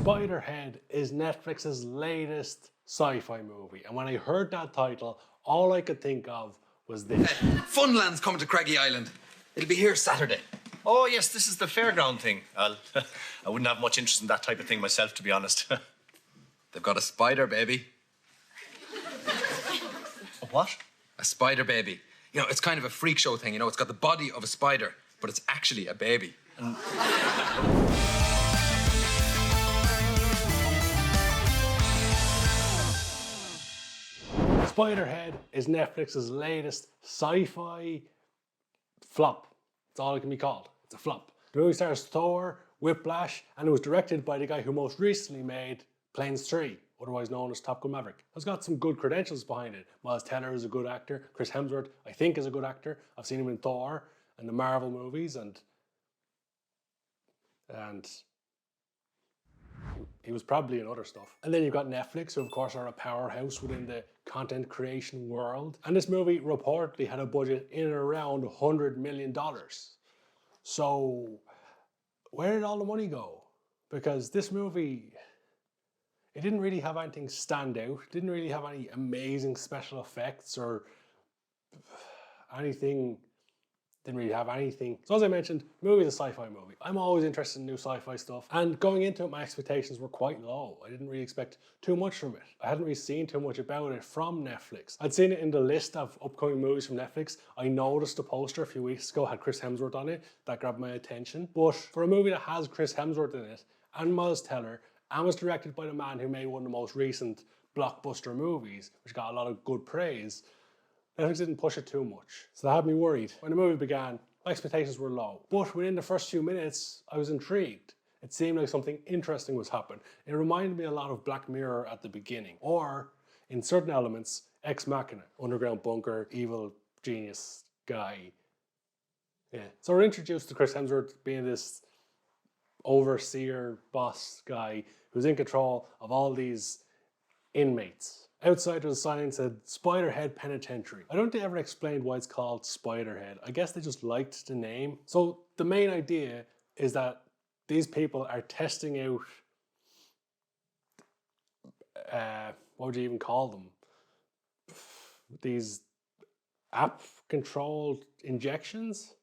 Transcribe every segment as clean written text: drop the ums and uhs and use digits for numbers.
Spiderhead is Netflix's latest sci-fi movie, and when I heard that title, all I could think of was this. Funland's coming to Craggy Island. It'll be here Saturday. Oh, yes, this is the fairground thing. I wouldn't have much interest in that type of thing myself, to be honest. They've got a spider baby. A what? A spider baby. You know, it's kind of a freak show thing, you know, it's got the body of a spider, but it's actually a baby. Spiderhead is Netflix's latest sci-fi flop. That's all it can be called. It's a flop. The movie stars Thor, Whiplash, and it was directed by the guy who most recently made Planes 3, otherwise known as Top Gun Maverick. It's got some good credentials behind it. Miles Teller is a good actor. Chris Hemsworth, I think, is a good actor. I've seen him in Thor and the Marvel movies, and he was probably in other stuff. And then you've got Netflix, who of course are a powerhouse within the content creation world. And this movie reportedly had a budget in and around $100 million. So where did all the money go? Because this movie, it didn't really have anything stand out. It didn't really have any amazing special effects or anything. Didn't really have anything. So as I mentioned, the movie is a sci-fi movie. I'm always interested in new sci-fi stuff, and going into it, my expectations were quite low. I didn't really expect too much from it. I hadn't really seen too much about it from Netflix. I'd seen it in the list of upcoming movies from Netflix. I noticed the poster a few weeks ago had Chris Hemsworth on it. That grabbed my attention. But for a movie that has Chris Hemsworth in it, and Miles Teller, and was directed by the man who made one of the most recent blockbuster movies, which got a lot of good praise, Netflix didn't push it too much, so that had me worried. When the movie began, my expectations were low. But within the first few minutes, I was intrigued. It seemed like something interesting was happening. It reminded me a lot of Black Mirror at the beginning, or in certain elements, Ex Machina, underground bunker, evil genius guy. Yeah. So we're introduced to Chris Hemsworth being this overseer boss guy who's in control of all these inmates. Outside was a sign that said Spiderhead Penitentiary. I don't think they ever explained why it's called Spiderhead. I guess they just liked the name. So the main idea is that these people are testing out, what would you even call them? These app-controlled injections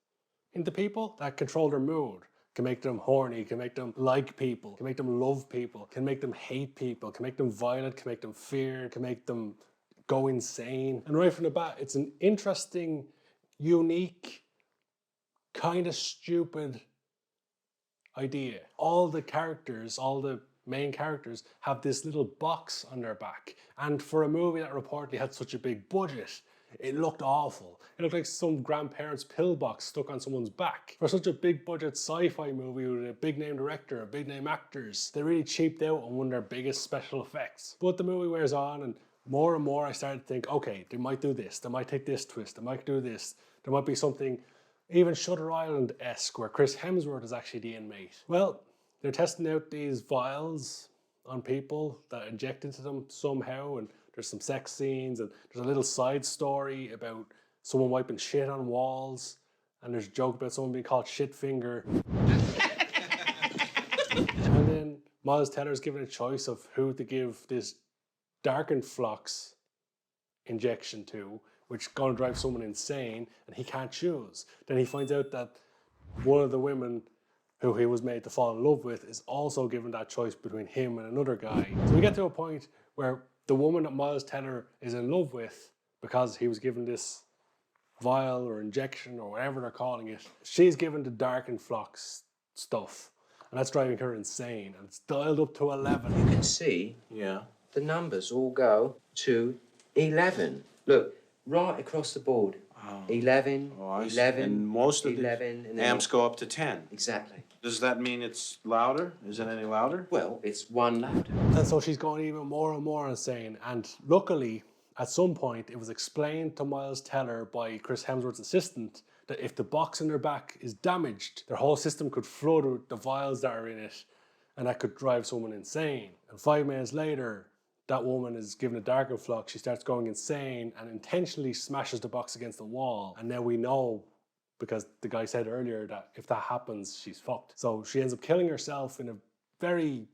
into people that control their mood. Can make them horny, can make them like people, can make them love people, can make them hate people, can make them violent, can make them fear, can make them go insane. And right from the bat, it's an interesting, unique, kind of stupid idea. All the characters, all the main characters have this little box on their back. And for a movie that reportedly had such a big budget, it looked awful. It looked like some grandparents' pillbox stuck on someone's back. For such a big budget sci-fi movie with a big name director, big name actors, they really cheaped out on one of their biggest special effects. But the movie wears on, and more I started to think, okay, they might do this, they might take this twist, they might do this, there might be something even Shutter Island-esque where Chris Hemsworth is actually the inmate. Well, they're testing out these vials on people that inject into them somehow, and there's some sex scenes, and there's a little side story about someone wiping shit on walls, and there's a joke about someone being called Shitfinger. And then Miles Teller's given a choice of who to give this darkened flux injection to, which is going to drive someone insane, and he can't choose. Then he finds out that one of the women who he was made to fall in love with is also given that choice between him and another guy. So we get to a point where the woman that Miles Teller is in love with, because he was given this vial or injection or whatever they're calling it, she's given the darkened flux stuff, and that's driving her insane, and it's dialed up to 11. You can see the numbers all go to 11. Look, right across the board. 11, 11, and most of 11, the amps go up to 10. Exactly. Does that mean it's louder? Is it any louder? Well, it's one louder. And so she's going even more and more insane. And luckily, at some point, it was explained to Miles Teller by Chris Hemsworth's assistant that if the box in their back is damaged, their whole system could flood with the vials that are in it, and that could drive someone insane. And 5 minutes later, that woman is given a darker flux, she starts going insane and intentionally smashes the box against the wall. And now we know, because the guy said earlier, that if that happens, she's fucked. So she ends up killing herself in a very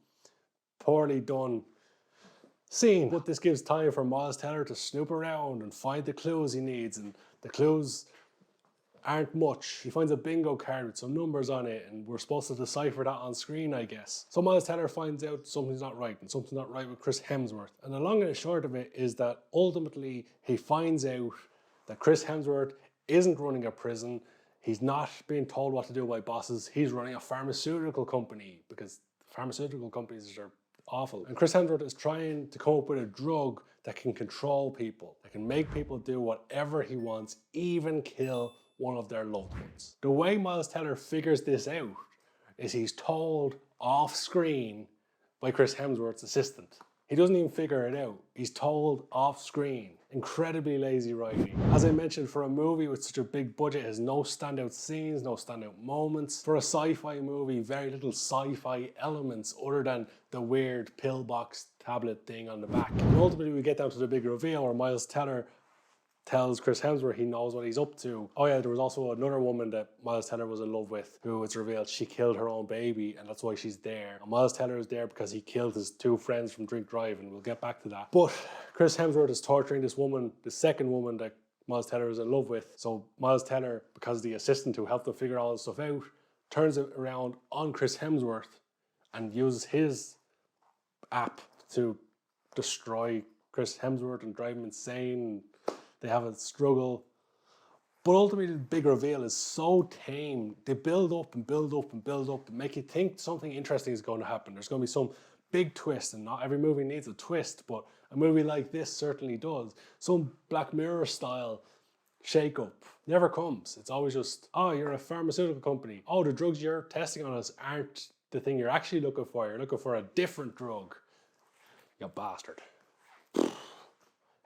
poorly done scene. But this gives time for Miles Teller to snoop around and find the clues he needs, and the clues aren't much. He finds a bingo card with some numbers on it, and we're supposed to decipher that on screen, I guess. So Miles Teller finds out something's not right, and something's not right with Chris Hemsworth. And the long and the short of it is that ultimately he finds out that Chris Hemsworth isn't running a prison. He's not being told what to do by bosses. He's running a pharmaceutical company, because pharmaceutical companies are awful. And Chris Hemsworth is trying to come up with a drug that can control people, that can make people do whatever he wants, even kill one of their loved ones. The way Miles Teller figures this out is he's told off screen by Chris Hemsworth's assistant. He doesn't even figure it out. He's told off screen. Incredibly lazy writing. As I mentioned, for a movie with such a big budget, it has no standout scenes, no standout moments. For a sci-fi movie, very little sci-fi elements other than the weird pillbox tablet thing on the back. And ultimately we get down to the big reveal where Miles Teller tells Chris Hemsworth he knows what he's up to. Oh yeah, there was also another woman that Miles Teller was in love with who it's revealed she killed her own baby, and that's why she's there. And Miles Teller is there because he killed his two friends from drink driving, and we'll get back to that. But Chris Hemsworth is torturing this woman, the second woman that Miles Teller is in love with. So Miles Teller, because the assistant who helped him figure all this stuff out, turns it around on Chris Hemsworth and uses his app to destroy Chris Hemsworth and drive him insane. They have a struggle. But ultimately the big reveal is so tame. They build up and build up and build up and make you think something interesting is going to happen. There's going to be some big twist, and not every movie needs a twist, but a movie like this certainly does. Some Black Mirror style shake-up never comes. It's always just, oh, you're a pharmaceutical company. Oh, the drugs you're testing on us aren't the thing you're actually looking for. You're looking for a different drug. You bastard.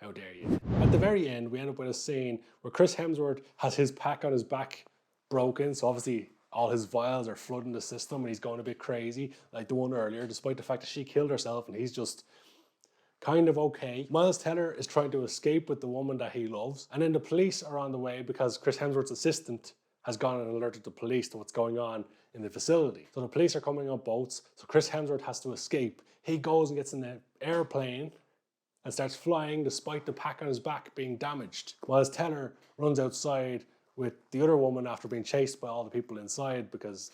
How dare you. At the very end, we end up with a scene where Chris Hemsworth has his pack on his back broken, so obviously all his vials are flooding the system and he's going a bit crazy, like the one earlier, despite the fact that she killed herself and he's just kind of okay. Miles Teller is trying to escape with the woman that he loves, and then the police are on the way because Chris Hemsworth's assistant has gone and alerted the police to what's going on in the facility. So the police are coming on boats, so Chris Hemsworth has to escape. He goes and gets in the airplane and starts flying despite the pack on his back being damaged. Miles Teller runs outside with the other woman after being chased by all the people inside because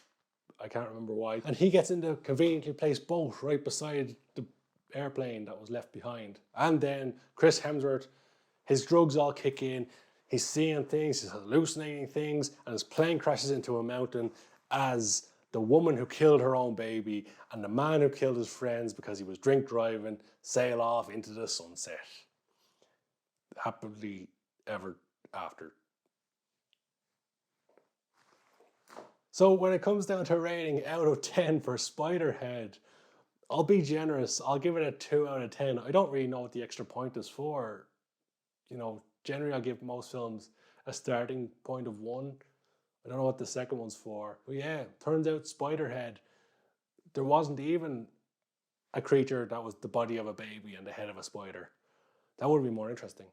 I can't remember why. And he gets into a conveniently placed boat right beside the airplane that was left behind. And then Chris Hemsworth, his drugs all kick in. He's seeing things, he's hallucinating things, and his plane crashes into a mountain as the woman who killed her own baby and the man who killed his friends because he was drink driving sail off into the sunset. Happily ever after. So when it comes down to rating out of 10 for Spiderhead, I'll be generous. I'll give it a 2 out of 10. I don't really know what the extra point is for. You know, generally I give most films a starting point of 1. I don't know what the second one's for. But yeah, turns out Spiderhead, there wasn't even a creature that was the body of a baby and the head of a spider. That would be more interesting.